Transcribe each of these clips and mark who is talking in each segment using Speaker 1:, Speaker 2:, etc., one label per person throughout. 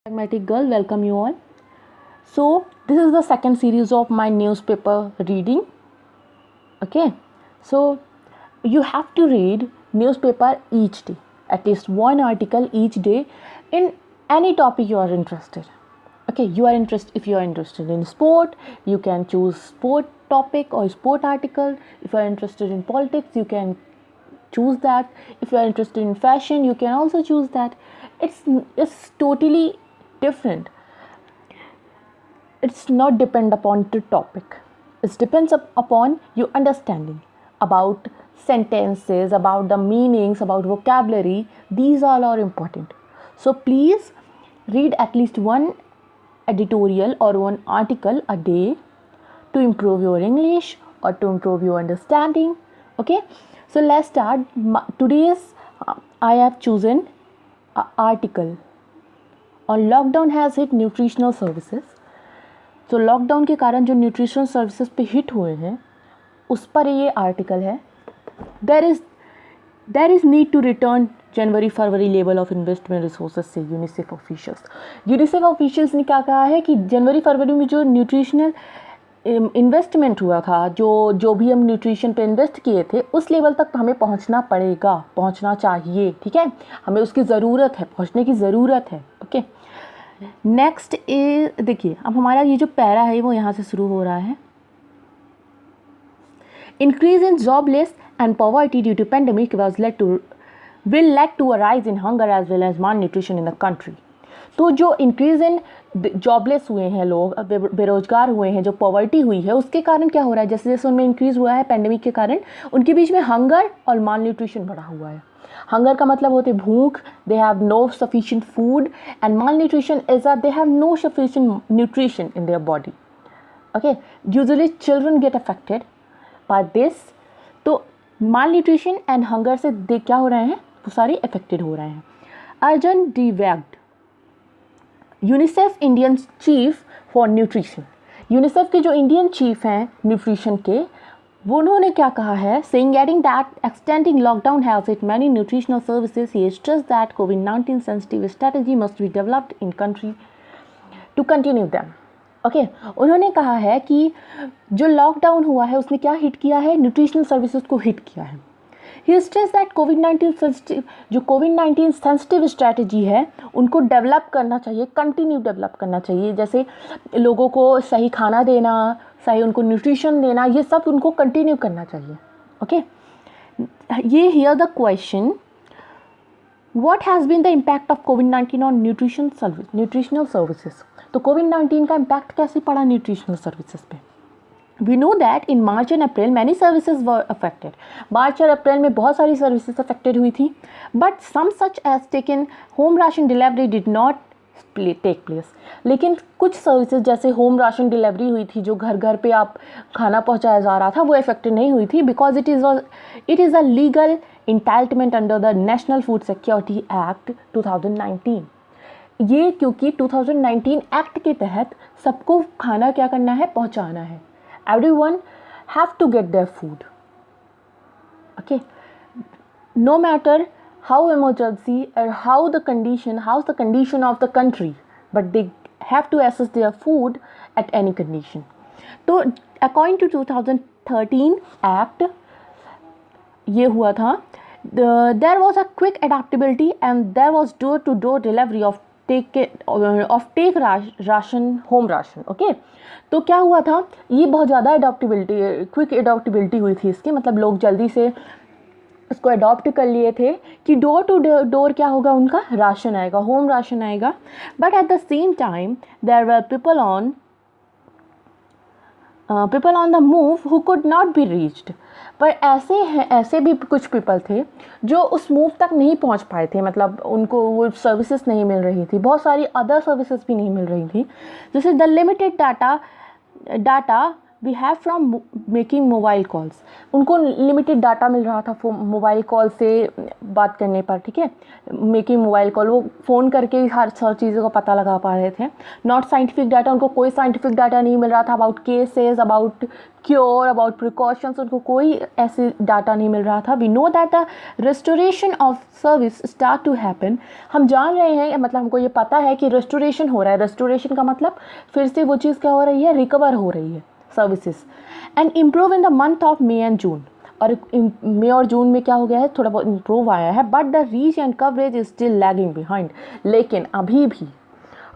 Speaker 1: Pragmatic Girl, welcome you all. So, this is the second series of my newspaper reading. Okay, so you have to read newspaper each day, at least one article each day in any topic you are interested. Okay, if you are interested in sport, you can choose sport topic or sport article. If you are interested in politics, you can choose that. If you are interested in fashion, you can also choose that. It's totally different. It's not depend upon the topic. It depends upon your understanding about sentences, about the meanings, about vocabulary. These all are important. So please read at least one editorial or one article a day to improve your English or to improve your understanding. Okay, so let's start. Today's I have chosen an article on lockdown has hit nutritional services. तो lockdown के कारण जो nutritional services पे hit हुए हैं उस पर ये आर्टिकल है. There is need to return January February level of investment resources से यूनिसेफ ऑफिशियल्स ने क्या कहा है कि जनवरी फरवरी में जो न्यूट्रिशनल इन्वेस्टमेंट हुआ था, जो भी हम न्यूट्रिशन पे इन्वेस्ट किए थे उस लेवल तक हमें पहुंचना चाहिए. ठीक है, हमें उसकी ज़रूरत है, पहुंचने की ज़रूरत है. ओके, नेक्स्ट इज देखिए, अब हमारा ये जो पैरा है वो यहाँ से शुरू हो रहा है. Increase in jobless and poverty due to pandemic will lead to a rise in hunger as well as malnutrition in the country. तो जो इंक्रीज इन जॉबलेस हुए हैं लोग, बेरोजगार हुए हैं, जो पॉवर्टी हुई है उसके कारण क्या हो रहा है, जैसे जैसे उनमें इंक्रीज हुआ है पेंडेमिक के कारण, उनके बीच में हंगर और माल न्यूट्रिशन बढ़ा हुआ है. हंगर का मतलब होते भूख, they have no sufficient food, and malnutrition is that they have no sufficient nutrition in their body. Okay, usually children get affected by this. तो माल न्यूट्रिशन एंड हंगर से दे क्या हो रहे हैं, वो सारे अफेक्टेड हो रहे हैं. Arjan de Wagt, UNICEF Indian chief for nutrition. UNICEF के जो इंडियन चीफ हैं न्यूट्रिशन के, वो उन्होंने क्या कहा है, saying adding that extending lockdown has hit many nutritional services. He stressed that कोविड-19 sensitive strategy must be developed in country to continue them. Okay, उन्होंने कहा है कि जो लॉकडाउन हुआ है उसने क्या हिट किया है, न्यूट्रिशनल सर्विसेज को हिट किया है. ही स्ट्रेस दैट कोविड-19 सेंसिटिव स्ट्रैटेजी है उनको डेवलप करना चाहिए, कंटिन्यू डेवलप करना चाहिए. जैसे लोगों को सही खाना देना, सही उनको न्यूट्रिशन देना, ये सब उनको कंटिन्यू करना चाहिए. ओके, ये here the question, what has been the impact of कोविड-19 ऑन न्यूट्रिशनल सर्विसेज. तो कोविड-19 का इम्पैक्ट कैसे पड़ा न्यूट्रिशनल सर्विसेज पे. We know that in March and April many services were affected. मार्च और अप्रैल में बहुत सारी सर्विसेज अफेक्टेड हुई थी, but some such as taken home ration delivery did not take place. लेकिन कुछ सर्विसेज जैसे होम राशन डिलीवरी हुई थी, जो घर घर पे आप खाना पहुंचाया जा रहा था, वो अफेक्टेड नहीं हुई थी, because it is a legal entitlement under the national food security act 2019. ये क्योंकि 2019 एक्ट के तहत सबको खाना क्या करना है, पहुंचाना है. Everyone have to get their food. Okay, no matter how emergency or how's the condition of the country, but they have to access their food at any condition. तो according to 2013 act ये हुआ था, there was a quick adaptability and there was door-to-door delivery of ration, home ration. Okay, तो क्या हुआ था, ये बहुत ज़्यादा क्विक अडॉप्टेबिलिटी हुई थी इसकी, मतलब लोग जल्दी से इसको अडॉप्ट कर लिए थे कि डोर टू डोर क्या होगा, उनका राशन आएगा, होम राशन आएगा. But at the same time there were people on the move who could not be reached. पर ऐसे भी कुछ पीपल थे जो उस मूव तक नहीं पहुंच पाए थे, मतलब उनको वो सर्विसेज नहीं मिल रही थी, बहुत सारी अदर सर्विसेज भी नहीं मिल रही थी. जैसे the limited data we have from making mobile calls, उनको लिमिटेड डाटा मिल रहा था मोबाइल कॉल से बात करने पर, ठीक है, मेकिंग मोबाइल कॉल, वो फ़ोन करके हर चीज़ों का पता लगा पा रहे थे। नॉट साइंटिफिक डाटा, उनको कोई साइंटिफिक डाटा नहीं मिल रहा था about cases, about cure, about precautions, उनको कोई ऐसे डाटा नहीं मिल रहा था। We know that the restoration of service start to happen, हम जान रहे हैं, मतलब हमको ये पता है कि रेस्टोरेशन हो रहा है। रेस्टोरेशन का मतलब फिर से वो चीज़ क्या हो रही है, रिकवर हो रही है services, and improve in the month of May and June, और मई और जून में क्या हो गया है, थोड़ा बहुत इम्प्रूव आया है, but the reach and coverage is still lagging behind. लेकिन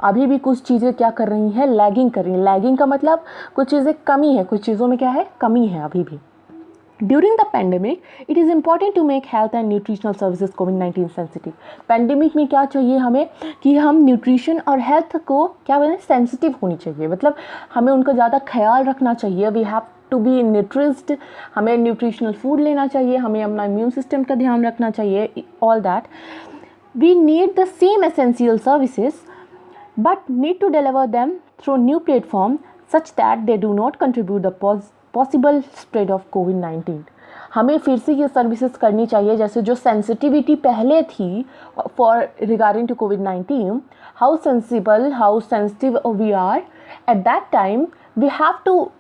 Speaker 1: अभी भी कुछ चीज़ें क्या कर रही हैं, लैगिंग कर रही हैं। लैगिंग का मतलब कुछ चीज़ें कमी है, कुछ चीज़ों में क्या है, कमी है अभी भी। During the pandemic it is important to make health and nutritional services कोविड-19 सेंसिटिव। पेंडेमिक में क्या चाहिए हमें कि हम न्यूट्रिशन और हेल्थ को क्या बोले, सेंसिटिव होनी चाहिए, मतलब हमें उनका ज़्यादा ख्याल रखना चाहिए। वी हैव टू बी न्यूट्रिस्ड, हमें न्यूट्रिशनल फूड लेना चाहिए, हमें अपना इम्यून सिस्टम का ध्यान रखना चाहिए, all that. We need the same essential services but need to deliver them through new platform such that they do not contribute the possible spread of COVID-19। हमें फिर से ये सर्विसेज करनी चाहिए जैसे जो सेंसिटिविटी पहले थी फॉर रिगार्डिंग टू कोविड-19, how sensitive we are at that time, we have to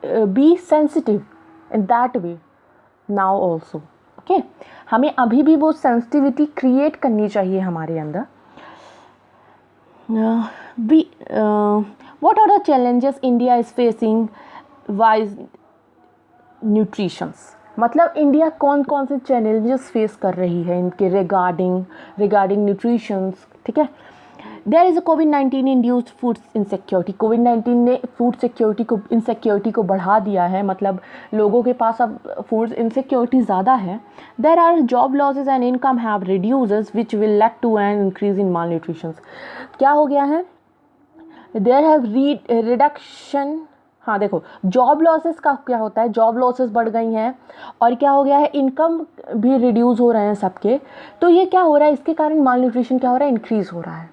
Speaker 1: be sensitive in that way now also. Okay, हमें अभी भी वो सेंसिटिविटी क्रिएट करनी चाहिए हमारे अंदर। What are the challenges India is facing wise nutritions? मतलब इंडिया कौन कौन से चैलेंजेस फेस कर रही है इनके रिगार्डिंग न्यूट्रिशंस, ठीक है। देयर इज़ अ कोविड-19 इंड्यूस्ड फूड इनसिक्योरिटी। कोविड-19 ने फूड इनसिक्योरिटी को बढ़ा दिया है, मतलब लोगों के पास अब फूड इनसिक्योरिटी ज़्यादा है। There are job losses and income have reduces which will lead to an increase in malnutritions. क्या हो गया है, देयर हैव रिडक्शन। हाँ देखो, जॉब लॉसेस का क्या होता है, जॉब लॉसेस बढ़ गई हैं और क्या हो गया है, इनकम भी रिड्यूस हो रहे हैं सबके। तो ये क्या हो रहा है, इसके कारण माल न्यूट्रिशन क्या हो रहा है, इंक्रीज़ हो रहा है।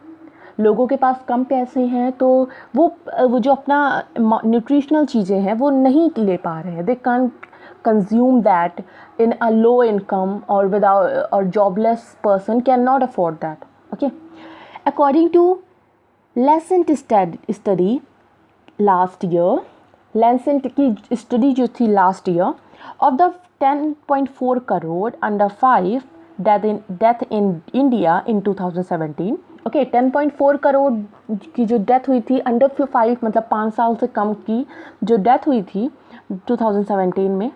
Speaker 1: लोगों के पास कम पैसे हैं तो वो जो अपना न्यूट्रिशनल चीज़ें हैं वो नहीं ले पा रहे हैं, they can consume that in a low income और विदाउट और jobless person can not afford that. Okay, according to Lancet study last year, Lancet की स्टडी जो थी last year, of the 10.4 crore under 5 death in India in 2017। Okay, 10.4 crore की जो death हुई थी under 5, मतलब 5 साल से कम की जो डेथ हुई थी 2017 में,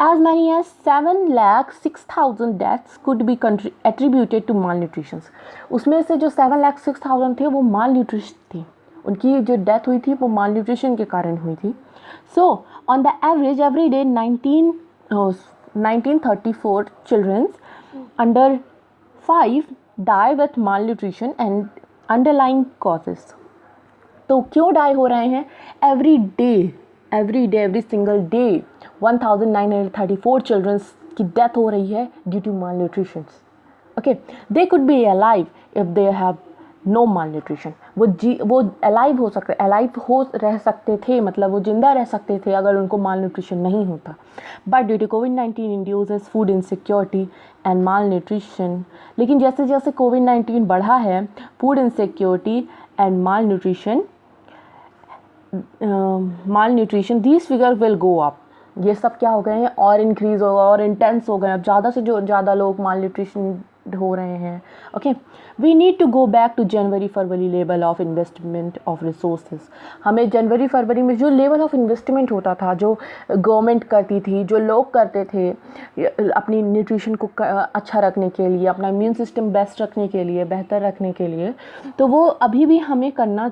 Speaker 1: as many as 7,06,000 deaths could be attributed to malnutrition। उसमें से जो 7,06,000 थे वो माल न्यूट्रिशन थी, उनकी जो डेथ हुई थी वो माल न्यूट्रिशन के कारण हुई थी। So on the average every day 1934 childrens under 5 die with malnutrition and underlying causes। तो क्यों डाई हो रहे हैं, एवरी सिंगल डे 1934 चिल्ड्रंस की डेथ हो रही है due to malnutrition. Okay, they could be alive if they have no malnutrition. वो अलाइव रह सकते थे, मतलब वो जिंदा रह सकते थे अगर उनको माल न्यूट्रिशन नहीं होता। बट ड्यू टू कोविड-19 induces food insecurity and malnutrition. लेकिन जैसे जैसे कोविड-19 बढ़ा है, food insecurity and malnutrition these figure will go up. ये सब क्या हो गए हैं, और इंक्रीज़ होगा और इंटेंस हो गए, अब ज़्यादा से जो ज़्यादा लोग माल न्यूट्रिशन हो रहे हैं। Okay, we need to go back to January February level of investment of resources. हमें जनवरी-फरवरी में जो लेवल ऑफ इन्वेस्टमेंट होता था, जो गवर्नमेंट करती थी, जो लोग करते थे अपनी न्यूट्रिशन को अच्छा रखने के लिए, अपना इम्यून सिस्टम बेस्ट रखने के लिए, बेहतर रखने के लिए, तो वो अभी भी हमें करना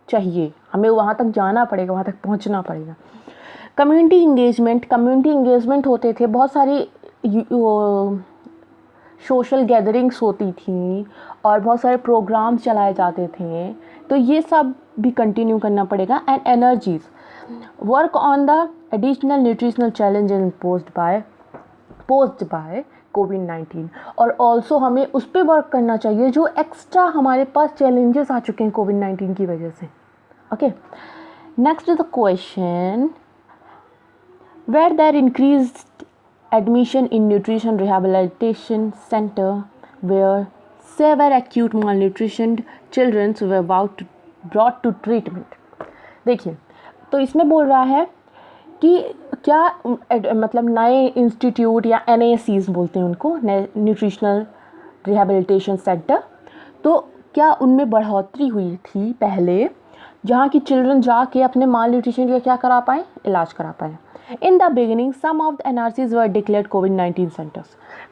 Speaker 1: चाहिए। हमें वहाँ तक जाना पड़ेगा, वहाँ तक पहुँचना पड़ेगा। कम्युनिटी इंगेजमेंट होते थे, बहुत सारी सोशल गैदरिंग्स होती थी और बहुत सारे प्रोग्राम्स चलाए जाते थे, तो ये सब भी कंटिन्यू करना पड़ेगा। And energies work on the additional nutritional challenge posed by कोविड-19, और ऑल्सो हमें उस पर वर्क करना चाहिए जो एक्स्ट्रा हमारे पास चैलेंजेस आ चुके हैं कोविड-19 की वजह से। Okay, Next is the question, where there increased admission in nutrition rehabilitation center where severe acute malnutrition children were brought to treatment. देखिए, तो इसमें बोल रहा है कि क्या मतलब नए इंस्टीट्यूट या NACs बोलते हैं उनको, न्यूट्रिशनल रिहैबिलिटेशन सेंटर, तो क्या उनमें बढ़ोतरी हुई थी पहले, जहाँ की चिल्ड्रन जाके अपने माल न्यूट्रिशन का क्या करा पाएँ, इलाज करा पाएँ. In the beginning some of the NRCs were declared कोविड-19 सेंटर्स.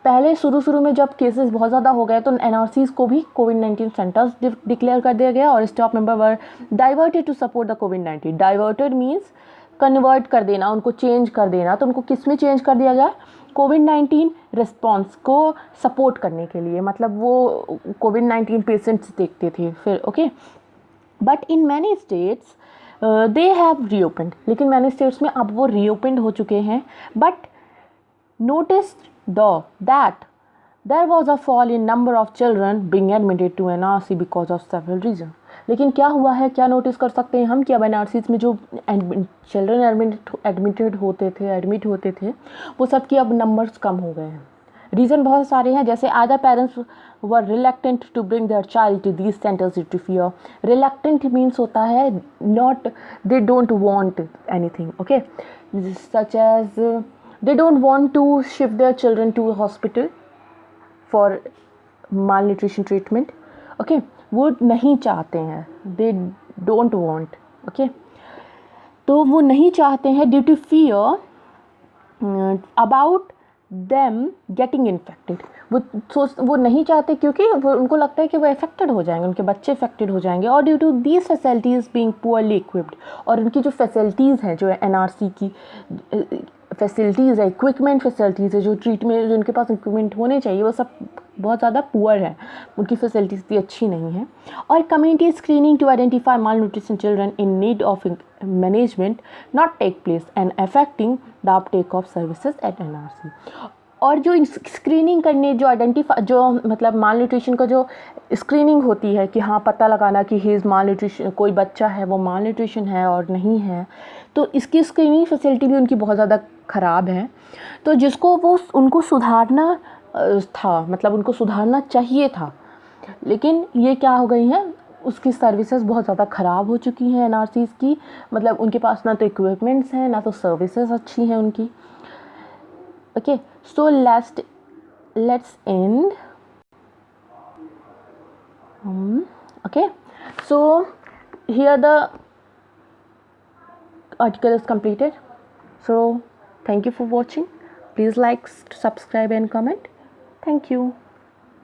Speaker 1: पहले शुरू में जब केसेस बहुत ज़्यादा हो गए तो NRCs को भी कोविड-19 सेंटर्स डिक्लेयर कर दिया गया और staff member were diverted to support the कोविड-19. डाइवर्टेड मीन्स कन्वर्ट कर देना, उनको चेंज कर देना. तो उनको किस में चेंज कर दिया गया, कोविड-19 रिस्पॉन्स को सपोर्ट करने के लिए. मतलब वो कोविड-19 पेशेंट्स देखते थे फिर. Okay, but in many states they have reopened. लेकिन मैनी स्टेट्स में अब वो रीओपनड हो चुके हैं. But noticed though that there was a fall in number of children being admitted to NRC because of several reasons. लेकिन क्या हुआ है, क्या नोटिस कर सकते हैं हम कि अब NRCs में जो चिल्ड्रन एडमिट होते थे वो सब की अब नंबर्स कम हो गए हैं. रीज़न बहुत सारे हैं, जैसे आधा parents were reluctant to bring their child to these centres due to fear. Reluctant means होता है not, they don't want anything. Okay, such as they don't want to shift their children to a hospital for malnutrition treatment. Okay, वो नहीं चाहते हैं, they don't want. Okay, तो वो नहीं चाहते हैं due to fear about them getting infected. वो नहीं चाहते क्योंकि उनको लगता है कि वो अफेक्टेड हो जाएंगे, उनके बच्चे अफेक्टेड हो जाएंगे. और due to these facilities being poorly equipped, और उनकी जो फैसिलिटीज़ हैं, जो NRC की फैसिलिटीज़ है, इक्विपमेंट फैसिलिटीज़ है, जो ट्रीटमेंट, जो उनके पास इक्विपमेंट होने चाहिए, वो सब बहुत ज़्यादा पुअर है, उनकी फैसिलिटीज़ भी अच्छी नहीं है. और community screening to identify malnutrition children in need of management not take place and affecting the uptake of services at NRC. और जो स्क्रीनिंग करने, जो आइडेंटिफाई, जो मतलब माल न्यूट्रिशन का जो स्क्रीनिंग होती है कि हाँ पता लगाना कि ही इज़ माल न्यूट्रिशन, कोई बच्चा है वो माल न्यूट्रिशन है और नहीं है, तो इसकी स्क्रीनिंग फैसिलिटी भी उनकी बहुत ज़्यादा ख़राब है. तो जिसको वो उनको सुधारना था, मतलब उनको सुधारना चाहिए था, लेकिन ये क्या हो गई हैं, उसकी सर्विसेज बहुत ज़्यादा ख़राब हो चुकी हैं NRCs की. मतलब उनके पास ना तो इक्विपमेंट्स हैं, ना तो सर्विसेज अच्छी हैं उनकी. Okay, so let's end. Okay, so here the article is completed. So thank you for watching. Please like, subscribe and comment. Thank you.